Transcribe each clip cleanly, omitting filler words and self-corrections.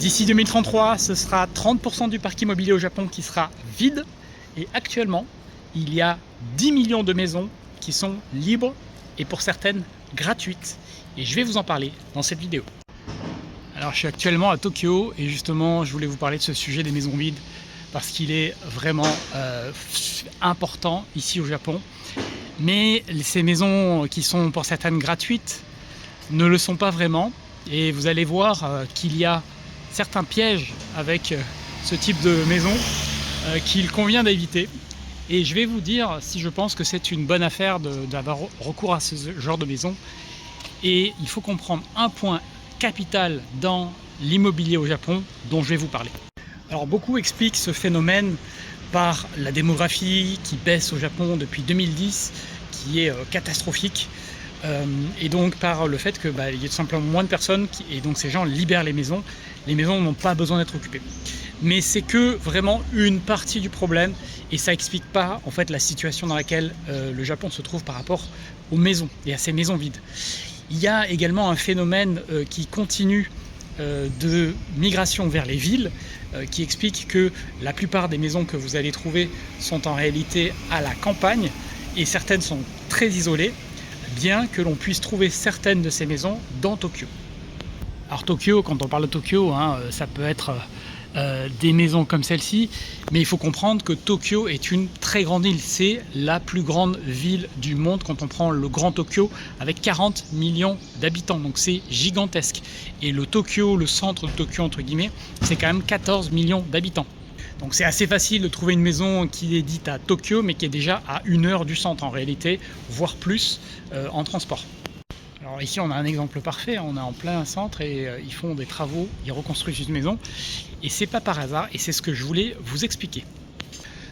D'ici 2033, ce sera 30% du parc immobilier au Japon qui sera vide. Et actuellement, il y a 10 millions de maisons qui sont libres et pour certaines gratuites. Et je vais vous en parler dans cette vidéo. Alors je suis actuellement à Tokyo et justement je voulais vous parler de ce sujet des maisons vides parce qu'il est vraiment important ici au Japon. Mais ces maisons qui sont pour certaines gratuites ne le sont pas vraiment. Et vous allez voir qu'il y a certains pièges avec ce type de maison qu'il convient d'éviter. Et je vais vous dire si je pense que c'est une bonne affaire d'avoir recours à ce genre de maison. Et il faut comprendre un point capital dans l'immobilier au Japon dont je vais vous parler. Alors beaucoup expliquent ce phénomène par la démographie qui baisse au Japon depuis 2010, qui est catastrophique. Et donc par le fait qu'il y a tout simplement moins de personnes et donc ces gens libèrent les maisons n'ont pas besoin d'être occupées. Mais c'est que vraiment une partie du problème et ça explique pas en fait la situation dans laquelle le Japon se trouve par rapport aux maisons et à ces maisons vides. Il y a également un phénomène qui continue de migration vers les villes qui explique que la plupart des maisons que vous allez trouver sont en réalité à la campagne et certaines sont très isolées, bien que l'on puisse trouver certaines de ces maisons dans Tokyo. Alors Tokyo, quand on parle de Tokyo, ça peut être des maisons comme celle-ci, mais il faut comprendre que Tokyo est une très grande île. C'est la plus grande ville du monde quand on prend le Grand Tokyo avec 40 millions d'habitants, donc c'est gigantesque. Et le Tokyo, le centre de Tokyo entre guillemets, c'est quand même 14 millions d'habitants. Donc c'est assez facile de trouver une maison qui est dite à Tokyo, mais qui est déjà à 1 heure du centre en réalité, voire plus en transport. Alors ici on a un exemple parfait, on est en plein centre et ils font des travaux, ils reconstruisent une maison et c'est pas par hasard et c'est ce que je voulais vous expliquer.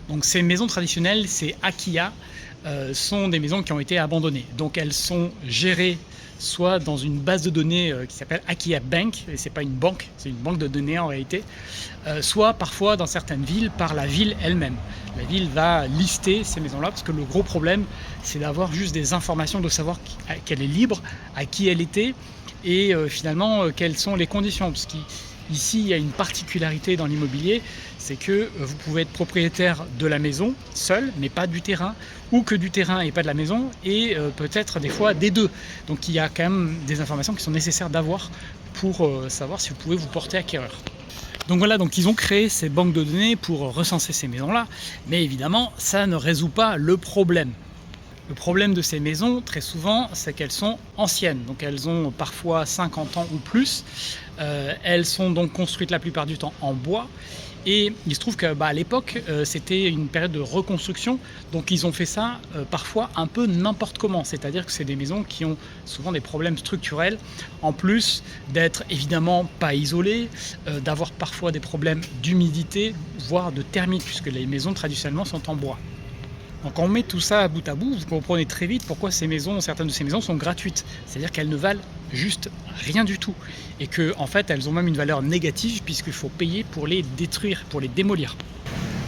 Donc ces maisons traditionnelles, ces Akiya, sont des maisons qui ont été abandonnées. Donc elles sont gérées soit dans une base de données qui s'appelle Akiya Bank, et c'est pas une banque, c'est une banque de données en réalité, soit parfois dans certaines villes par la ville elle-même. La ville va lister ces maisons-là parce que le gros problème c'est d'avoir juste des informations, de savoir qu'elle est libre, à qui elle était et finalement quelles sont les conditions. Parce qu'ici il y a une particularité dans l'immobilier, c'est que vous pouvez être propriétaire de la maison seul, mais pas du terrain, ou que du terrain et pas de la maison, et peut-être des fois des deux. Donc il y a quand même des informations qui sont nécessaires d'avoir pour savoir si vous pouvez vous porter acquéreur. Donc voilà, donc ils ont créé ces banques de données pour recenser ces maisons-là, mais évidemment ça ne résout pas le problème. Le problème de ces maisons, très souvent, c'est qu'elles sont anciennes. Donc elles ont parfois 50 ans ou plus. Elles sont donc construites la plupart du temps en bois. Et il se trouve qu'à l'époque, c'était une période de reconstruction. Donc ils ont fait ça parfois un peu n'importe comment. C'est-à-dire que c'est des maisons qui ont souvent des problèmes structurels. En plus d'être évidemment pas isolées, d'avoir parfois des problèmes d'humidité, voire de thermite, puisque les maisons traditionnellement sont en bois. Donc quand on met tout ça bout à bout, vous comprenez très vite pourquoi certaines de ces maisons sont gratuites. C'est-à-dire qu'elles ne valent juste rien du tout. Et qu'en fait, elles ont même une valeur négative puisqu'il faut payer pour les détruire, pour les démolir.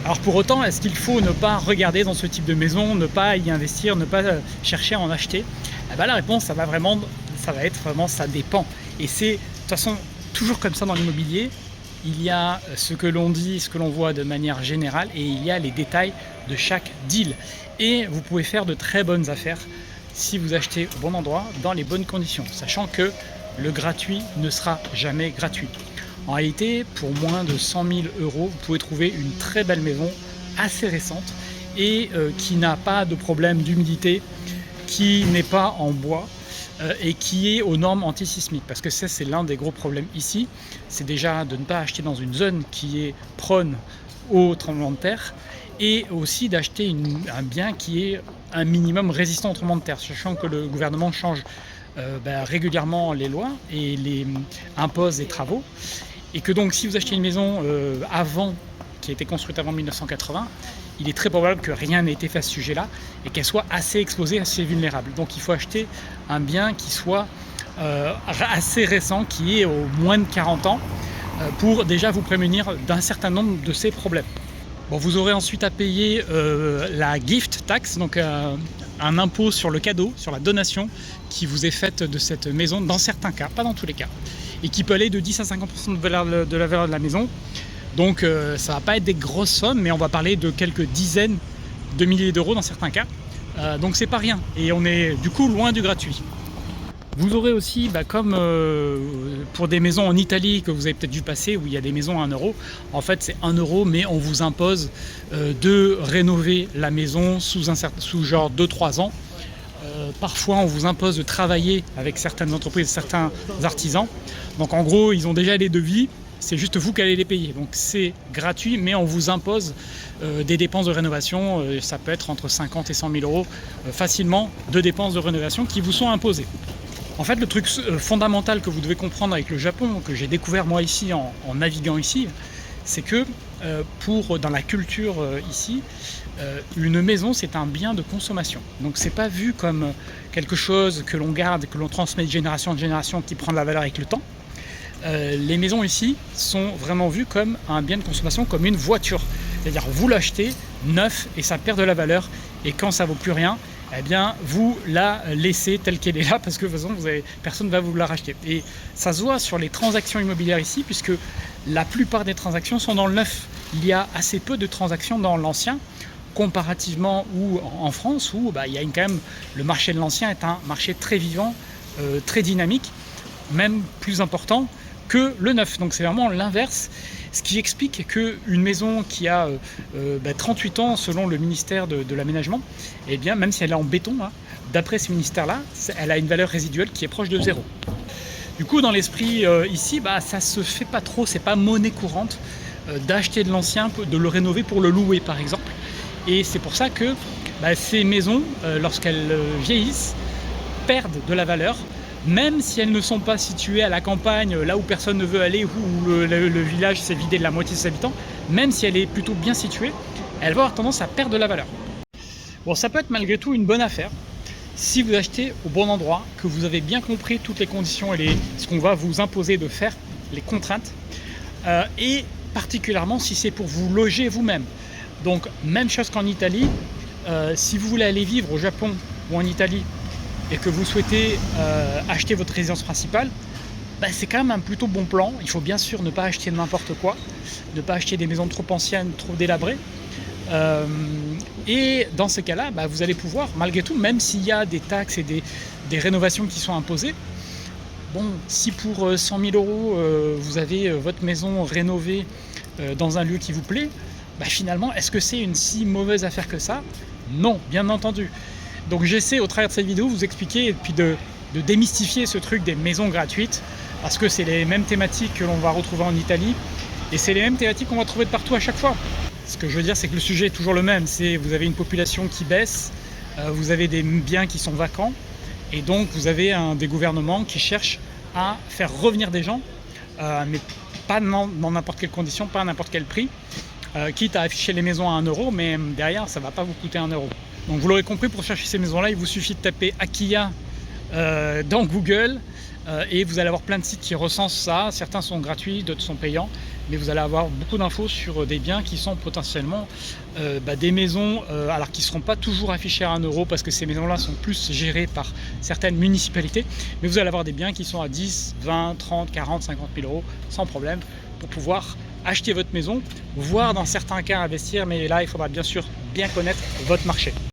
Alors pour autant, est-ce qu'il faut ne pas regarder dans ce type de maison, ne pas y investir, ne pas chercher à en acheter ? La réponse, ça va être vraiment, ça dépend. Et c'est de toute façon toujours comme ça dans l'immobilier. Il y a ce que l'on dit, ce que l'on voit de manière générale et il y a les détails de chaque deal. Et vous pouvez faire de très bonnes affaires si vous achetez au bon endroit, dans les bonnes conditions, sachant que le gratuit ne sera jamais gratuit. En réalité, pour moins de 100 000 €, vous pouvez trouver une très belle maison, assez récente et qui n'a pas de problème d'humidité, qui n'est pas en bois, et qui est aux normes antisismiques, parce que ça c'est l'un des gros problèmes ici, c'est déjà de ne pas acheter dans une zone qui est prone au tremblement de terre et aussi d'acheter un bien qui est un minimum résistant au tremblement de terre, sachant que le gouvernement change régulièrement les lois et impose des travaux et que donc si vous achetez une maison qui a été construite avant 1980, il est très probable que rien n'ait été fait à ce sujet-là et qu'elle soit assez exposée, assez vulnérable. Donc il faut acheter un bien qui soit assez récent, qui est au moins de 40 ans, pour déjà vous prémunir d'un certain nombre de ces problèmes. Bon, vous aurez ensuite à payer la gift tax, donc un impôt sur le cadeau, sur la donation qui vous est faite de cette maison, dans certains cas, pas dans tous les cas. et qui peut aller de 10 à 50% de la valeur de la maison. Donc ça va pas être des grosses sommes, mais on va parler de quelques dizaines de milliers d'euros dans certains cas. Donc c'est pas rien, et on est du coup loin du gratuit. Vous aurez aussi, comme pour des maisons en Italie que vous avez peut-être dû passer, où il y a des maisons à 1 euro, en fait c'est 1 euro, mais on vous impose de rénover la maison sous genre 2-3 ans. Parfois on vous impose de travailler avec certaines entreprises, certains artisans. Donc en gros ils ont déjà les devis, c'est juste vous qui allez les payer. Donc c'est gratuit, mais on vous impose des dépenses de rénovation. Ça peut être entre 50 et 100 000 euros facilement de dépenses de rénovation qui vous sont imposées. En fait, le truc fondamental que vous devez comprendre avec le Japon, que j'ai découvert moi ici en naviguant ici, c'est que dans la culture ici, une maison c'est un bien de consommation. Donc c'est pas vu comme quelque chose que l'on garde, que l'on transmet de génération en génération, qui prend de la valeur avec le temps. Les maisons ici sont vraiment vues comme un bien de consommation, comme une voiture. C'est-à-dire vous l'achetez neuf et ça perd de la valeur, et quand ça vaut plus rien, eh bien vous la laissez telle qu'elle est là, parce que de toute façon personne ne va vous la racheter. Et ça se voit sur les transactions immobilières ici, puisque la plupart des transactions sont dans le neuf. Il y a assez peu de transactions dans l'ancien, comparativement ou en France, où il y a quand même, le marché de l'ancien est un marché très vivant, très dynamique, même plus important que le neuf. Donc c'est vraiment l'inverse, ce qui explique qu'une maison qui a 38 ans selon le ministère de l'aménagement, eh bien même si elle est en béton, d'après ce ministère-là, elle a une valeur résiduelle qui est proche de 0. Du coup dans l'esprit ici, ça se fait pas trop, c'est pas monnaie courante d'acheter de l'ancien, de le rénover pour le louer par exemple. Et c'est pour ça que ces maisons, lorsqu'elles vieillissent, perdent de la valeur, même si elles ne sont pas situées à la campagne, là où personne ne veut aller, où le village s'est vidé de la moitié de ses habitants. Même si elle est plutôt bien située, elle va avoir tendance à perdre de la valeur. Bon, ça peut être malgré tout une bonne affaire si vous achetez au bon endroit, que vous avez bien compris toutes les conditions et ce qu'on va vous imposer de faire, les contraintes, et particulièrement si c'est pour vous loger vous-même. Donc même chose qu'en Italie, si vous voulez aller vivre au Japon ou en Italie et que vous souhaitez acheter votre résidence principale, c'est quand même un plutôt bon plan. Il faut bien sûr ne pas acheter n'importe quoi, ne pas acheter des maisons trop anciennes, trop délabrées. Et dans ce cas-là, vous allez pouvoir, malgré tout, même s'il y a des taxes et des rénovations qui sont imposées, bon, si pour 100 000 euros, vous avez votre maison rénovée dans un lieu qui vous plaît, finalement, est-ce que c'est une si mauvaise affaire que ça? Non, bien entendu. Donc j'essaie au travers de cette vidéo de vous expliquer et puis de démystifier ce truc des maisons gratuites, parce que c'est les mêmes thématiques que l'on va retrouver en Italie, et c'est les mêmes thématiques qu'on va trouver de partout à chaque fois. Ce que je veux dire, c'est que le sujet est toujours le même, c'est vous avez une population qui baisse, vous avez des biens qui sont vacants, et donc vous avez des gouvernements qui cherchent à faire revenir des gens, mais pas dans n'importe quelle condition, pas à n'importe quel prix, quitte à afficher les maisons à 1 euro, mais derrière ça ne va pas vous coûter 1 euro. Donc vous l'aurez compris, pour chercher ces maisons-là, il vous suffit de taper Akiya dans Google, et vous allez avoir plein de sites qui recensent ça. Certains sont gratuits, d'autres sont payants, mais vous allez avoir beaucoup d'infos sur des biens qui sont potentiellement des maisons, alors qui ne seront pas toujours affichés à 1 euro, parce que ces maisons-là sont plus gérées par certaines municipalités, mais vous allez avoir des biens qui sont à 10, 20, 30, 40, 50 000 euros sans problème, pour pouvoir acheter votre maison, voire dans certains cas investir, mais là il faudra bien sûr bien connaître votre marché.